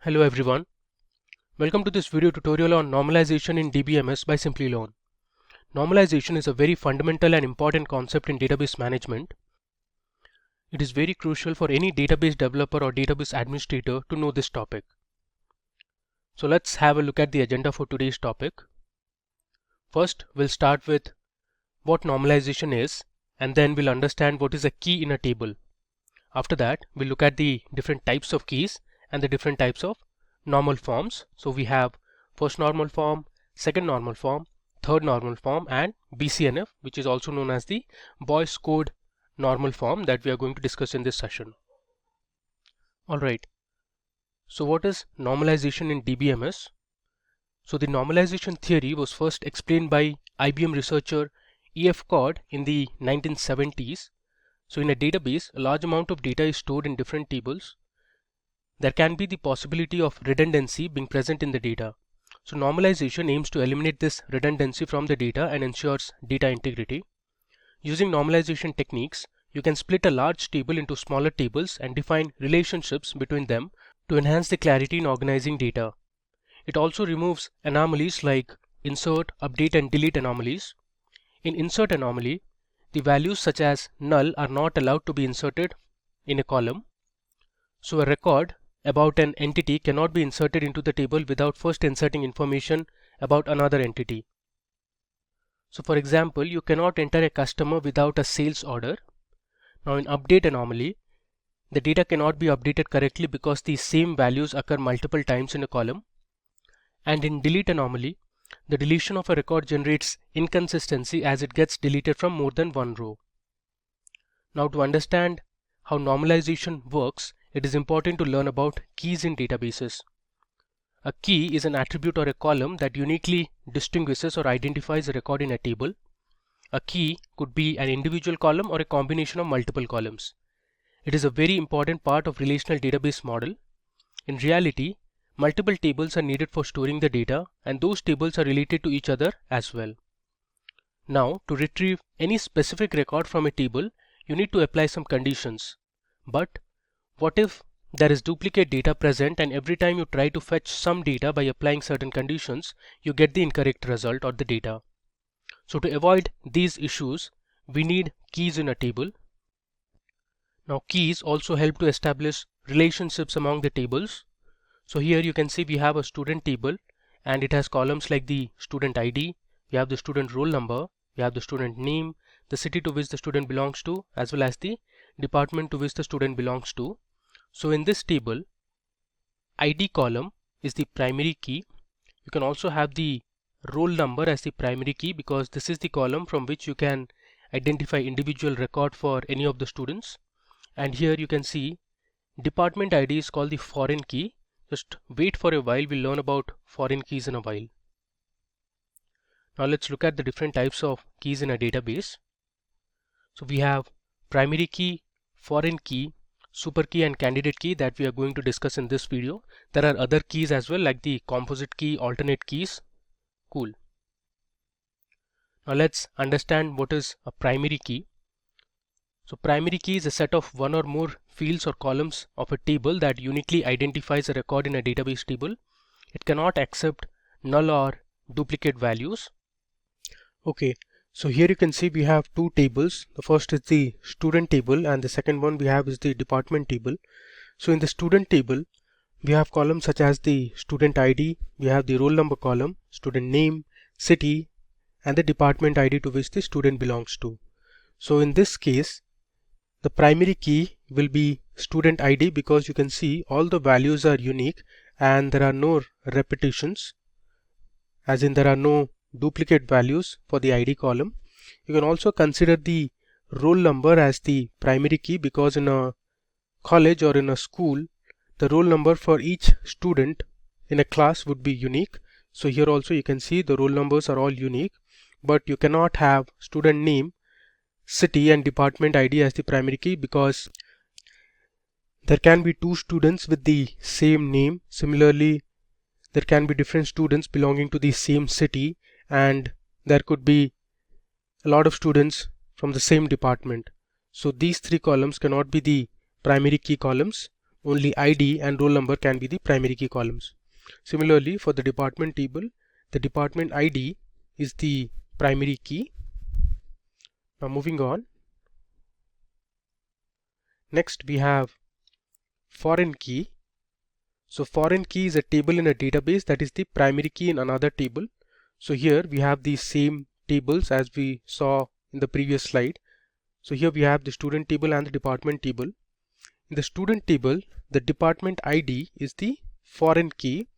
Hello everyone, welcome to this video tutorial on normalization in DBMS by Simplilearn. Normalization is a very fundamental and important concept in database management. It is very crucial for any database developer or database administrator to know this topic. So let's have a look at the agenda for today's topic. First, we'll start with what normalization is, and then we'll understand what is a key in a table. After that, we'll look at the different types of keys and the different types of normal forms. So we have first normal form, second normal form, third normal form, and BCNF, which is also known as the Boyce Code normal form that we are going to discuss in this session. Alright, so what is normalization in DBMS? So the normalization theory was first explained by IBM researcher E.F. Codd in the 1970s. So in a database, a large amount of data is stored in different tables. There can be the possibility of redundancy being present in the data. So normalization aims to eliminate this redundancy from the data and ensures data integrity. Using normalization techniques, you can split a large table into smaller tables and define relationships between them to enhance the clarity in organizing data. It also removes anomalies like insert, update, and delete anomalies. In insert anomaly, the values such as null are not allowed to be inserted in a column. So a record about an entity cannot be inserted into the table without first inserting information about another entity. So for example, you cannot enter a customer without a sales order. Now in update anomaly, the data cannot be updated correctly because the same values occur multiple times in a column. And in delete anomaly, the deletion of a record generates inconsistency as it gets deleted from more than one row. Now to understand how normalization works, it is important to learn about keys in databases. A key is an attribute or a column that uniquely distinguishes or identifies a record in a table. A key could be an individual column or a combination of multiple columns. It is a very important part of relational database model. In reality, multiple tables are needed for storing the data, and those tables are related to each other as well. Now, to retrieve any specific record from a table, you need to apply some conditions. But what if there is duplicate data present, and every time you try to fetch some data by applying certain conditions, you get the incorrect result or the data? So to avoid these issues, we need keys in a table. Now keys also help to establish relationships among the tables. So here you can see we have a student table, and it has columns like the student ID, we have the student roll number, we have the student name, the city to which the student belongs to, as well as the department to which the student belongs to. So in this table, ID column is the primary key. You can also have the roll number as the primary key because this is the column from which you can identify individual record for any of the students. And here you can see department ID is called the foreign key. Just wait for a while, we'll learn about foreign keys in a while. Now let's look at the different types of keys in a database. So we have primary key, foreign key, super key, and candidate key that we are going to discuss in this video. There are other keys as well, like the composite key, alternate keys. Cool. Now let's understand what is a primary key. So primary key is a set of one or more fields or columns of a table that uniquely identifies a record in a database table. It cannot accept null or duplicate values. Okay, so here you can see we have two tables. The first is the student table, and the second one we have is the department table. So in the student table, we have columns such as the student ID, we have the roll number column, student name, city, and the department ID to which the student belongs to. So in this case, the primary key will be student ID because you can see all the values are unique and there are no repetitions, as in there are no duplicate values for the ID column. You can also consider the roll number as the primary key because in a college or in a school, the roll number for each student in a class would be unique. So here also you can see the roll numbers are all unique, but you cannot have student name, city, and department ID as the primary key because there can be two students with the same name. Similarly, there can be different students belonging to the same city, and there could be a lot of students from the same department. So these three columns cannot be the primary key columns. Only ID and roll number can be the primary key columns. Similarly, for the department table, the department ID is the primary key. Now moving on. Next we have foreign key. So foreign key is a table in a database that is the primary key in another table. So here we have the same tables as we saw in the previous slide. So here we have the student table and the department table. In the student table, the department ID is the foreign key,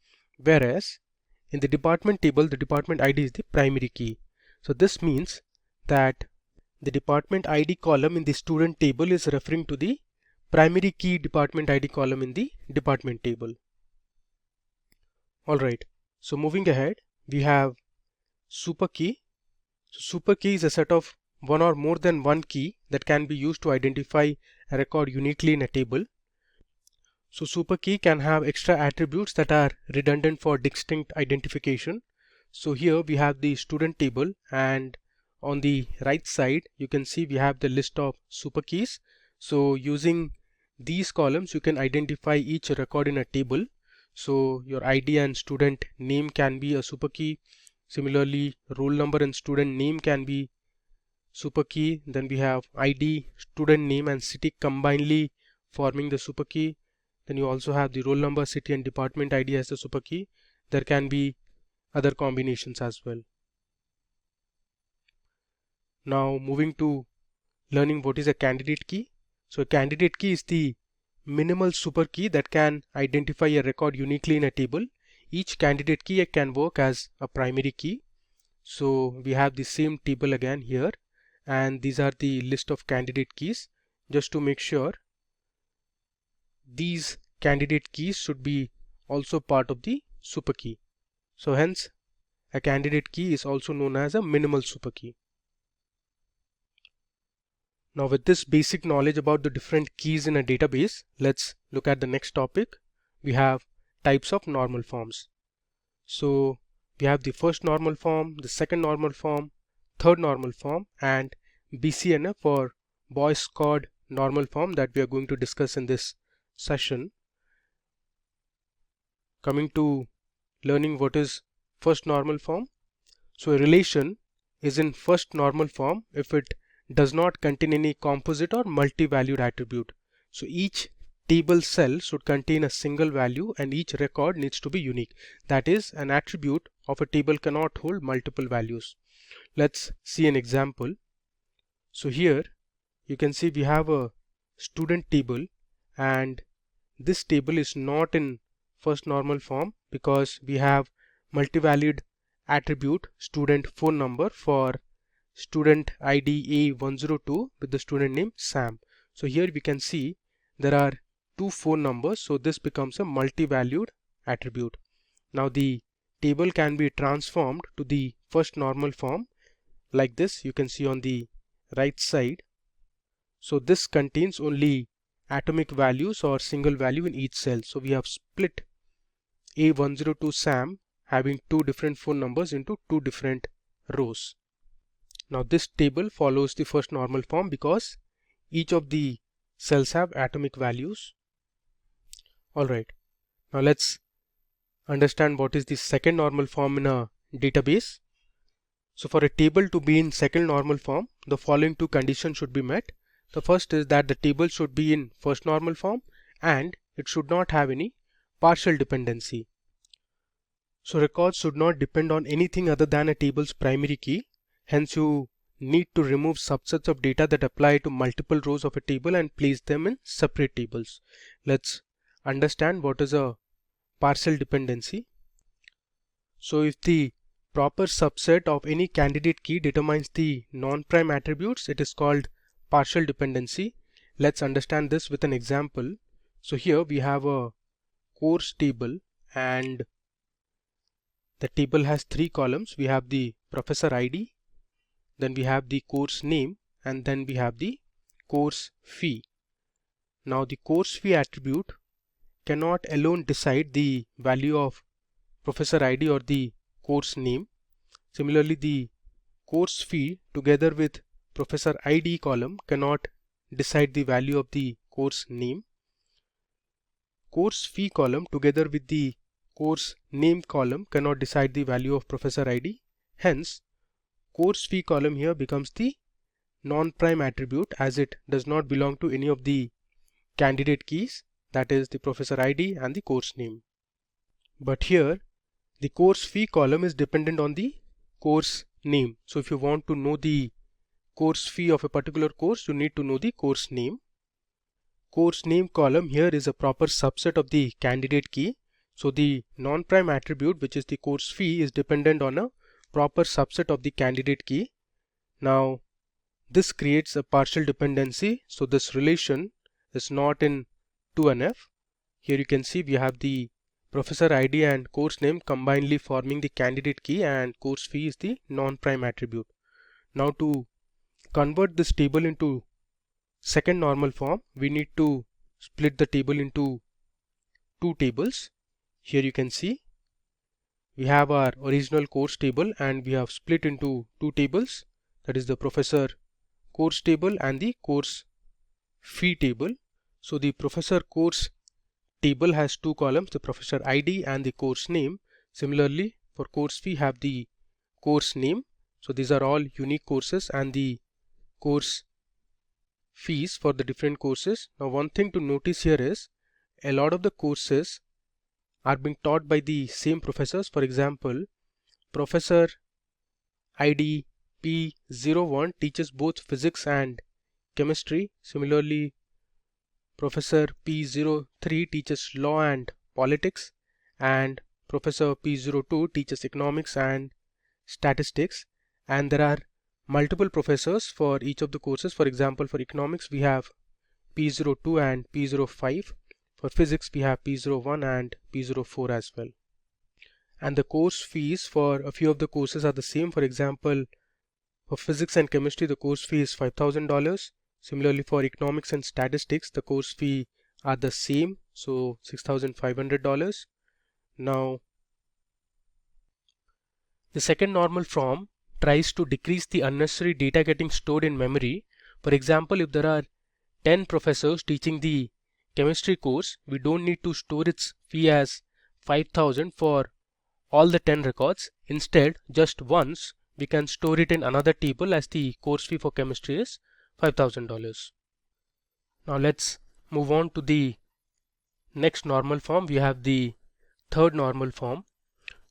whereas in the department table, the department ID is the primary key. So this means that the department ID column in the student table is referring to the primary key department ID column in the department table. Alright, so moving ahead, we have super key. So super key is a set of one or more than one key that can be used to identify a record uniquely in a table. So super key can have extra attributes that are redundant for distinct identification. So here we have the student table, and on the right side you can see we have the list of super keys. So using these columns you can identify each record in a table. So your ID and student name can be a super key. Similarly, roll number and student name can be super key. Then we have ID, student name and city combinedly forming the super key. Then you also have the roll number, city and department ID as the super key. There can be other combinations as well. Now moving to learning what is a candidate key. So a candidate key is the minimal super key that can identify a record uniquely in a table. Each candidate key can work as a primary key. So we have the same table again here, and these are the list of candidate keys. Just to make sure, these candidate keys should be also part of the super key. So hence a candidate key is also known as a minimal super key. Now with this basic knowledge about the different keys in a database, let's look at the next topic. We have types of normal forms. So we have the first normal form, the second normal form, third normal form, and BCNF or Boyce Codd normal form that we are going to discuss in this session. Coming to learning what is first normal form. So a relation is in first normal form if it does not contain any composite or multi-valued attribute. So each table cell should contain a single value and each record needs to be unique. That is, an attribute of a table cannot hold multiple values. Let's see an example. So here you can see we have a student table, and this table is not in first normal form because we have multi-valued attribute student phone number for student ID A102 with the student name Sam. So here we can see there are two phone numbers, so this becomes a multi-valued attribute. Now the table can be transformed to the first normal form like this. You can see on the right side. So this contains only atomic values or single value in each cell. So we have split A102 Sam having two different phone numbers into two different rows. Now this table follows the first normal form because each of the cells have atomic values. Alright, now let's understand what is the second normal form in a database. So for a table to be in second normal form, the following two conditions should be met. The first is that the table should be in first normal form and it should not have any partial dependency. So records should not depend on anything other than a table's primary key. Hence you need to remove subsets of data that apply to multiple rows of a table and place them in separate tables. Let's understand what is a partial dependency. So if the proper subset of any candidate key determines the non-prime attributes, it is called partial dependency. Let's understand this with an example. So here we have a course table, and the table has three columns. We have the professor ID, then we have the course name, and then we have the course fee. Now the course fee attribute cannot alone decide the value of professor ID or the course name. Similarly, the course fee together with professor ID column cannot decide the value of the course name. Course fee column together with the course name column cannot decide the value of professor ID. Hence, course fee column here becomes the non-prime attribute as it does not belong to any of the candidate keys, that is the professor ID and the course name. But here the course fee column is dependent on the course name. So if you want to know the course fee of a particular course, you need to know the course name. Course name column here is a proper subset of the candidate key. So the non-prime attribute, which is the course fee, is dependent on a proper subset of the candidate key. Now this creates a partial dependency. So this relation is not in 2NF. Here you can see we have the professor ID and course name combinedly forming the candidate key, and course fee is the non-prime attribute. Now to convert this table into second normal form, we need to split the table into two tables. Here you can see we have our original course table and we have split into two tables, that is the professor course table and the course fee table. So the professor course table has two columns, the professor ID and the course name. Similarly, for course fee have the course name. So these are all unique courses and the course fees for the different courses. Now one thing to notice here is a lot of the courses are being taught by the same professors. For example, professor ID P01 teaches both physics and chemistry. Similarly, professor P03 teaches law and politics, and professor P02 teaches economics and statistics. And there are multiple professors for each of the courses. For example, for economics we have P02 and P05. For physics we have P01 and P04 as well. And the course fees for a few of the courses are the same. For example, for physics and chemistry the course fee is $5,000. Similarly, for economics and statistics the course fee are the same, so $6,500. Now the second normal form tries to decrease the unnecessary data getting stored in memory. For example, if there are 10 professors teaching the chemistry course, we don't need to store its fee as 5,000 for all the 10 records. Instead, just once we can store it in another table as the course fee for chemistry is $5,000. Now let's move on to the next normal form. We have the third normal form.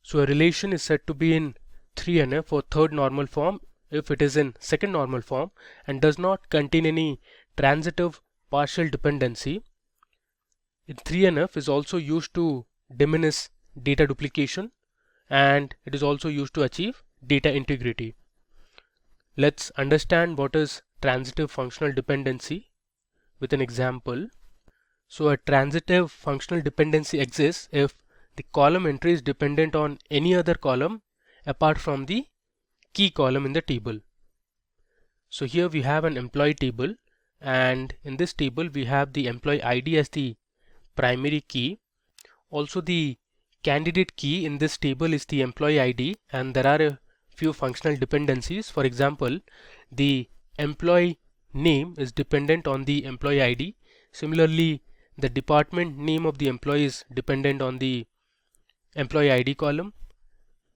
So a relation is said to be in 3NF for third normal form if it is in second normal form and does not contain any transitive partial dependency. In 3NF is also used to diminish data duplication, and it is also used to achieve data integrity. Let's understand what is transitive functional dependency with an example. So a transitive functional dependency exists if the column entry is dependent on any other column apart from the key column in the table. So here we have an employee table, and in this table we have the employee ID as the primary key. Also the candidate key in this table is the employee ID, and there are a few functional dependencies. For example, the employee name is dependent on the employee ID. Similarly, the department name of the employee is dependent on the employee ID column.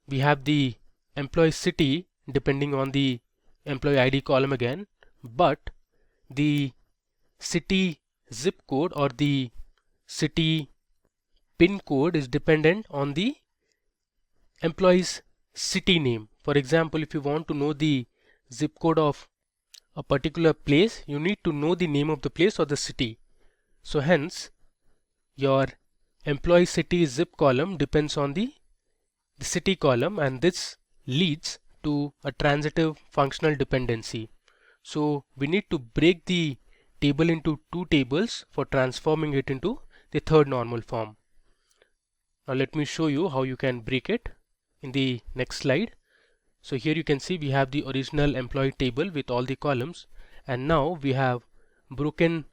We have the employee city depending on the employee ID column again, but the city zip code or the city pin code is dependent on the employee's city name. For example, if you want to know the zip code of a particular place, you need to know the name of the place or the city. So hence your employee city zip column depends on the city column, and this leads to a transitive functional dependency. So we need to break the table into two tables for transforming it into the third normal form. Now let me show you how you can break it in the next slide. So here you can see we have the original employee table with all the columns, and now we have broken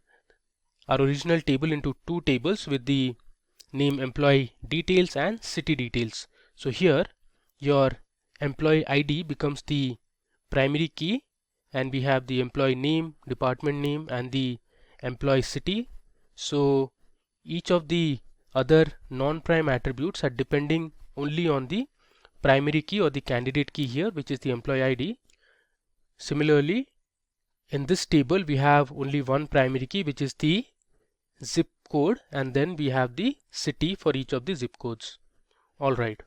our original table into two tables with the name employee details and city details. So here your employee ID becomes the primary key and we have the employee name, department name, and the employee city. So each of the other non-prime attributes are depending only on the primary key or the candidate key here, which is the employee ID. Similarly, in this table we have only one primary key, which is the zip code, and then we have the city for each of the zip codes. Alright,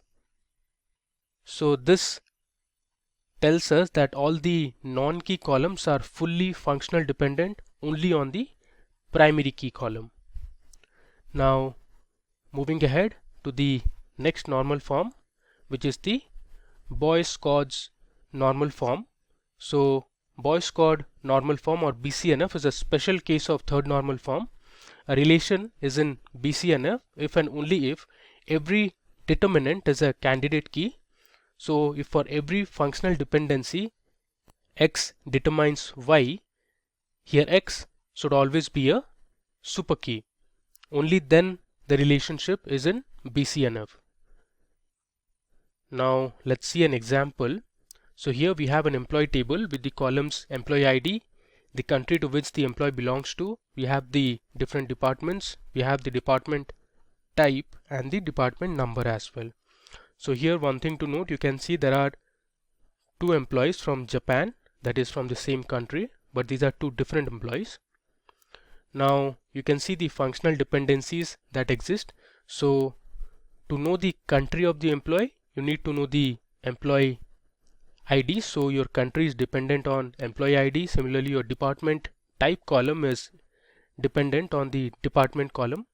so this tells us that all the non-key columns are fully functional dependent only on the primary key column. Now moving ahead to the next normal form, which is the Boyce-Codd normal form. So Boyce-Codd normal form, or BCNF, is a special case of third normal form. A relation is in BCNF if and only if every determinant is a candidate key. So if for every functional dependency X determines Y, here X should always be a super key. Only then the relationship is in BCNF. Now let's see an example. So here we have an employee table with the columns employee ID, the country to which the employee belongs to, we have the different departments, we have the department type and the department number as well. So here one thing to note, you can see there are two employees from Japan, that is from the same country, but these are two different employees. Now you can see the functional dependencies that exist. So to know the country of the employee, you need to know the employee ID. So your country is dependent on employee ID. Similarly, your department type column is dependent on the department column.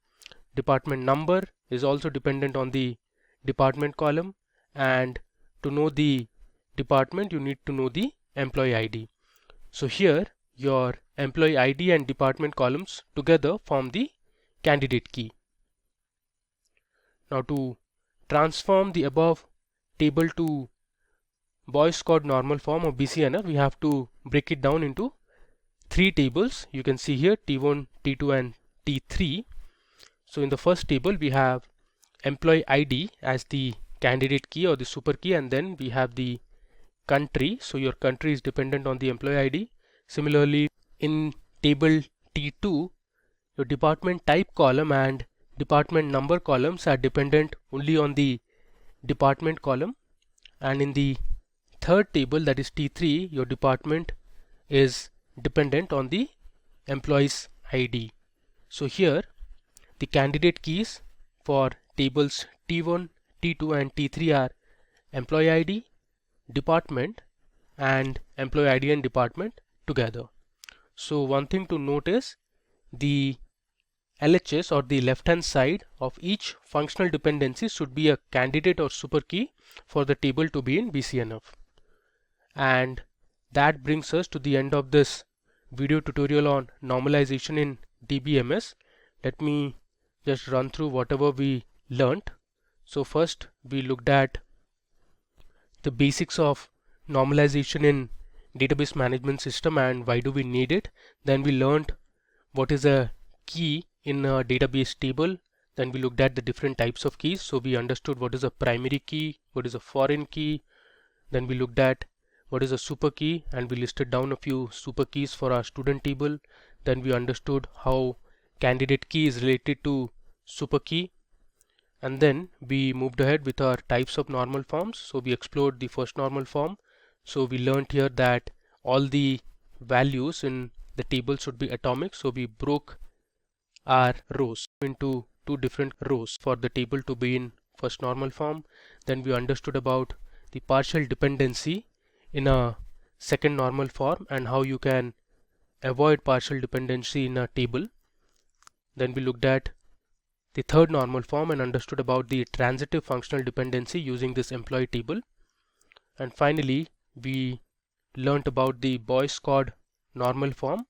Department number is also dependent on the department column, and to know the department you need to know the employee ID. So here your employee ID and department columns together form the candidate key. Now to transform the above table to Boyce-Codd normal form or BCNF, we have to break it down into three tables. You can see here T1, T2 and T3. So in the first table we have employee ID as the candidate key or the super key, and then we have the country. So your country is dependent on the employee ID. Similarly, in table T2, your department type column and department number columns are dependent only on the department column, and in the third table, that is T3, your department is dependent on the employee's ID. So here the candidate keys for tables T1, T2 and T3 are employee ID, department and employee ID and department together. So one thing to note is the LHS or the left hand side of each functional dependency should be a candidate or super key for the table to be in BCNF. And that brings us to the end of this video tutorial on normalization in DBMS. Let me just run through whatever we learnt. So first we looked at the basics of normalization in database management system and why do we need it. Then we learned what is a key in a database table. Then we looked at the different types of keys. So we understood what is a primary key, what is a foreign key. Then we looked at what is a super key and we listed down a few super keys for our student table. Then we understood how candidate key is related to super key, and then we moved ahead with our types of normal forms. So we explored the first normal form. So we learned here that all the values in the table should be atomic. So we broke our rows into two different rows for the table to be in first normal form. Then we understood about the partial dependency in a second normal form and how you can avoid partial dependency in a table. Then we looked at the third normal form and understood about the transitive functional dependency using this employee table. And finally we learnt about the Boyce-Codd normal form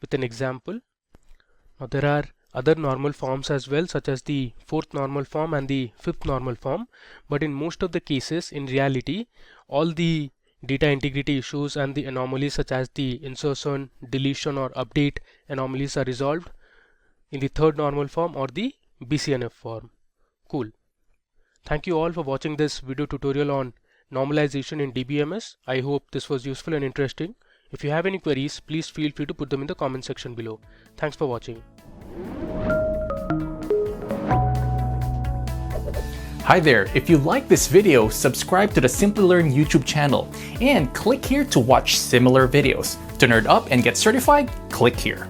with an example. Now there are other normal forms as well, such as the fourth normal form and the fifth normal form, but in most of the cases in reality all the data integrity issues and the anomalies such as the insertion, deletion or update anomalies are resolved in the third normal form or the BCNF form. Cool. Thank you all for watching this video tutorial on normalization in DBMS. I hope this was useful and interesting. If you have any queries, please feel free to put them in the comment section below. Thanks for watching. Hi there, if you like this video, subscribe to the Simplilearn YouTube channel and click here to watch similar videos. To nerd up and get certified, click here.